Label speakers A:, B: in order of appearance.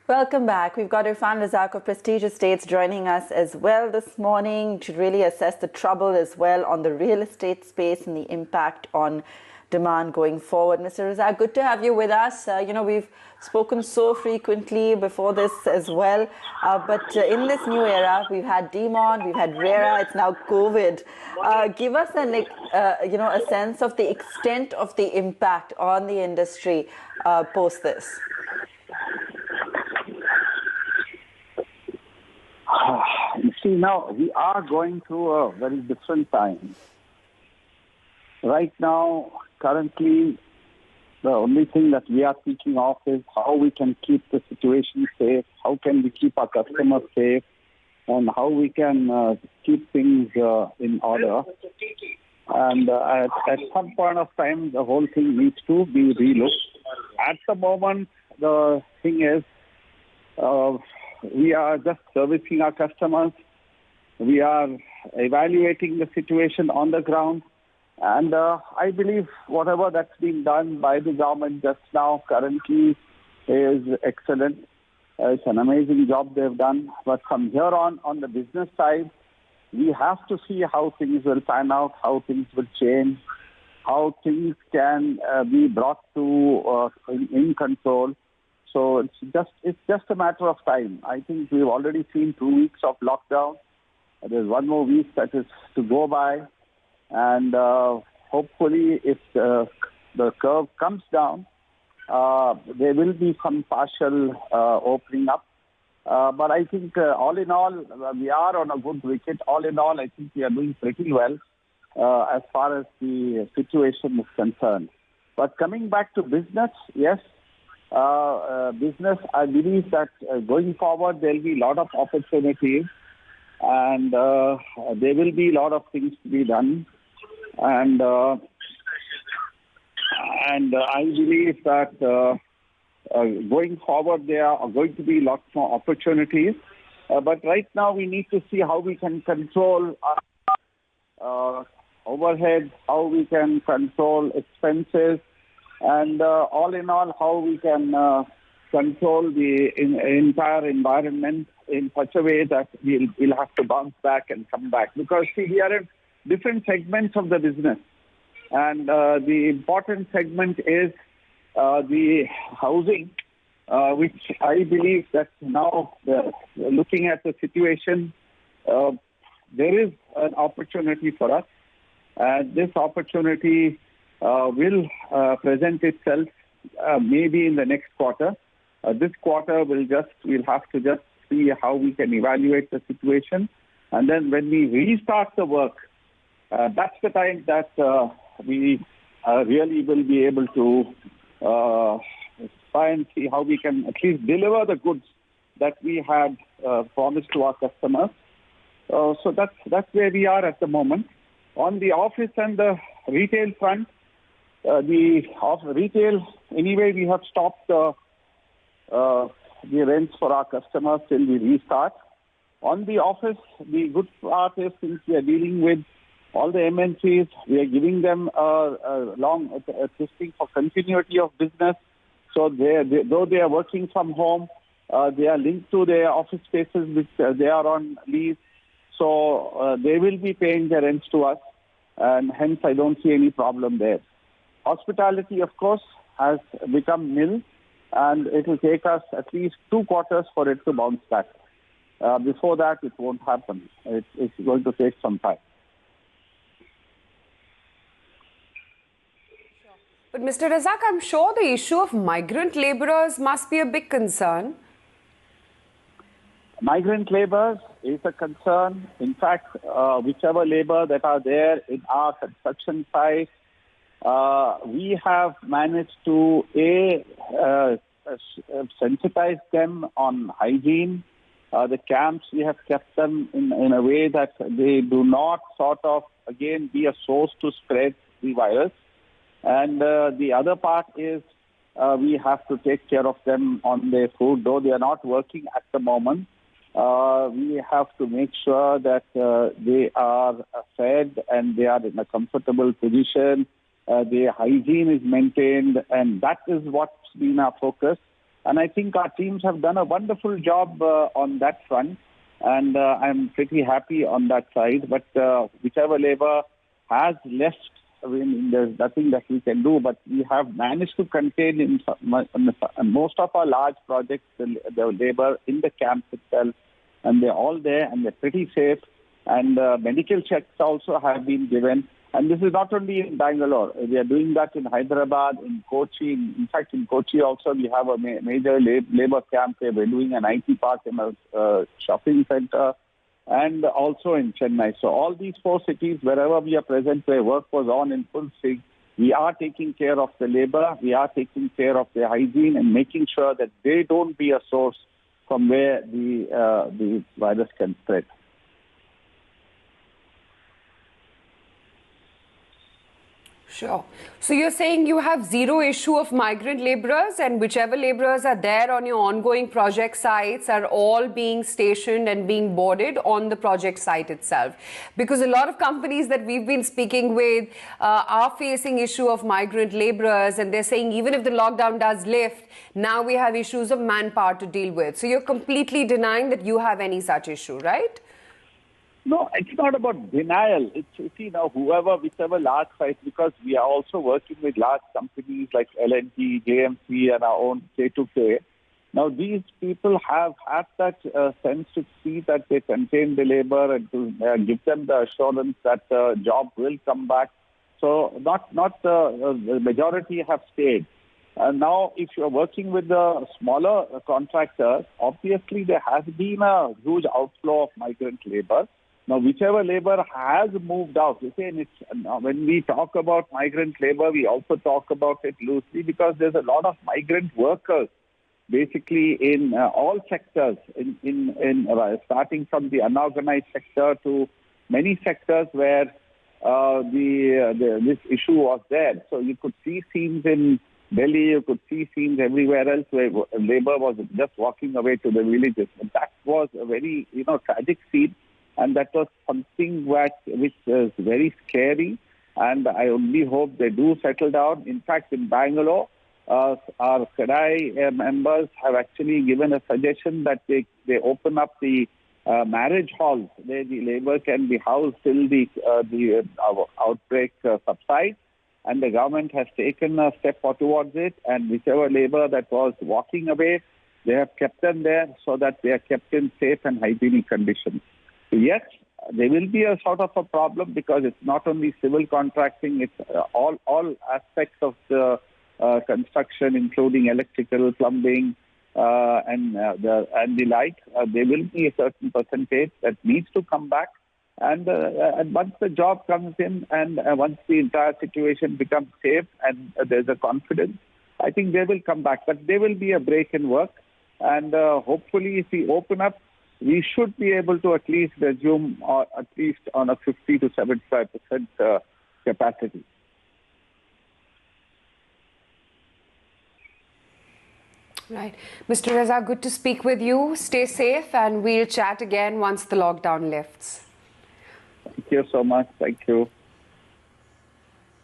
A: Welcome back. We've got Irfan Razack of Prestige Estates joining us as well this morning to really assess the trouble as well on the real estate space and the impact on demand going forward. Mr. Razack, good to have you with us. We've spoken so frequently before this as well, but in this new era, we've had demand, we've had RERA, it's now COVID. Give us a sense of the extent of the impact on the industry post this.
B: You see, now we are going through a very different time. Right now, currently, the only thing that we are thinking of is how we can keep the situation safe, how can we keep our customers safe, and how we can keep things in order. And at some point of time, the whole thing needs to be relooked. At the moment, the thing is, we are just servicing our customers. We are evaluating the situation on the ground. And I believe whatever that's been done by the government just now currently is excellent. It's an amazing job they've done. But from here on the business side, we have to see how things will pan out, how things will change, how things can be brought to in control. So it's just a matter of time. I think we've already seen 2 weeks of lockdown. There's one more week that is to go by. And hopefully if the curve comes down, there will be some partial opening up. But I think all in all, we are on a good wicket. All in all, I think we are doing pretty well as far as the situation is concerned. But coming back to business, yes, business, I believe that going forward, there will be a lot of opportunities and there will be a lot of things to be done. And I believe that going forward, there are going to be lots more opportunities. But right now, we need to see how we can control our overhead, how we can control expenses, and all in all, how we can control the entire environment in such a way that we'll have to bounce back and come back. Because, see, we are in different segments of the business. And the important segment is the housing, which I believe that now, looking at the situation, there is an opportunity for us. This opportunity will present itself maybe in the next quarter. This quarter, we'll have to just see how we can evaluate the situation. And then when we restart the work, that's the time that we really will be able to try and see how we can at least deliver the goods that we had promised to our customers. So that's where we are at the moment. On the office and the retail front, retail, anyway, we have stopped the rents for our customers till we restart. On the office, the good part is since we are dealing with all the MNCs, we are giving them a long assisting for continuity of business. So though they are working from home, they are linked to their office spaces which they are on lease. So they will be paying their rents to us, and hence I don't see any problem there. Hospitality, of course, has become nil, and it will take us at least 2 quarters for it to bounce back. Before that, it won't happen. It's going to take some time.
C: But Mr. Razack, I'm sure the issue of migrant laborers must be a big concern.
B: Migrant laborers is a concern. In fact, whichever labor that are there in our construction site, we have managed to sensitize them on hygiene. The camps, we have kept them in a way that they do not sort of, again, be a source to spread the virus. And the other part is we have to take care of them on their food, though they are not working at the moment. We have to make sure that they are fed and they are in a comfortable position. Their hygiene is maintained, and that is what's been our focus. And I think our teams have done a wonderful job on that front. And I'm pretty happy on that side. But whichever labor has left, I mean, there's nothing that we can do. But we have managed to contain in most of our large projects the labor in the camps itself. And they're all there and they're pretty safe. And medical checks also have been given. And this is not only in Bangalore. We are doing that in Hyderabad, in Kochi. In fact, in Kochi also we have a major labor camp where we're doing an IT park in a shopping center, and also in Chennai. So all these 4 cities, wherever we are present, where work was on in full swing, we are taking care of the labor, we are taking care of their hygiene and making sure that they don't be a source from where the virus can spread.
C: Sure. So you're saying you have zero issue of migrant laborers, and whichever laborers are there on your ongoing project sites are all being stationed and being boarded on the project site itself. Because a lot of companies that we've been speaking with are facing issue of migrant laborers, and they're saying even if the lockdown does lift, now we have issues of manpower to deal with. So you're completely denying that you have any such issue, right?
B: No, it's not about denial. It's, you know, whichever large site, because we are also working with large companies like L&T, JMC, and our own K2K. Now, these people have had that sense to see that they contain the labor and to give them the assurance that the job will come back. So, not the majority have stayed. Now, if you're working with the smaller contractors, obviously there has been a huge outflow of migrant labor. Now, whichever labor has moved out, when we talk about migrant labor, we also talk about it loosely because there's a lot of migrant workers, basically in all sectors, starting from the unorganized sector to many sectors where this issue was there. So you could see scenes in Delhi, you could see scenes everywhere else where labor was just walking away to the villages. And that was a very, tragic scene. And that was something which was very scary. And I only hope they do settle down. In fact, in Bangalore, our CADAI members have actually given a suggestion that they open up the marriage halls where the labor can be housed till the outbreak subsides. And the government has taken a step towards it. And whichever labor that was walking away, they have kept them there so that they are kept in safe and hygienic conditions. Yes, there will be a sort of a problem because it's not only civil contracting, it's all aspects of the construction, including electrical, plumbing, and the like. There will be a certain percentage that needs to come back. And once the job comes in and once the entire situation becomes safe and there's a confidence, I think they will come back. But there will be a break in work. And hopefully if we open up, we should be able to at least resume at least on a 50 to 75% capacity.
C: Right. Mr. Razack, good to speak with you. Stay safe and we'll chat again once the lockdown lifts.
B: Thank you so much. Thank you.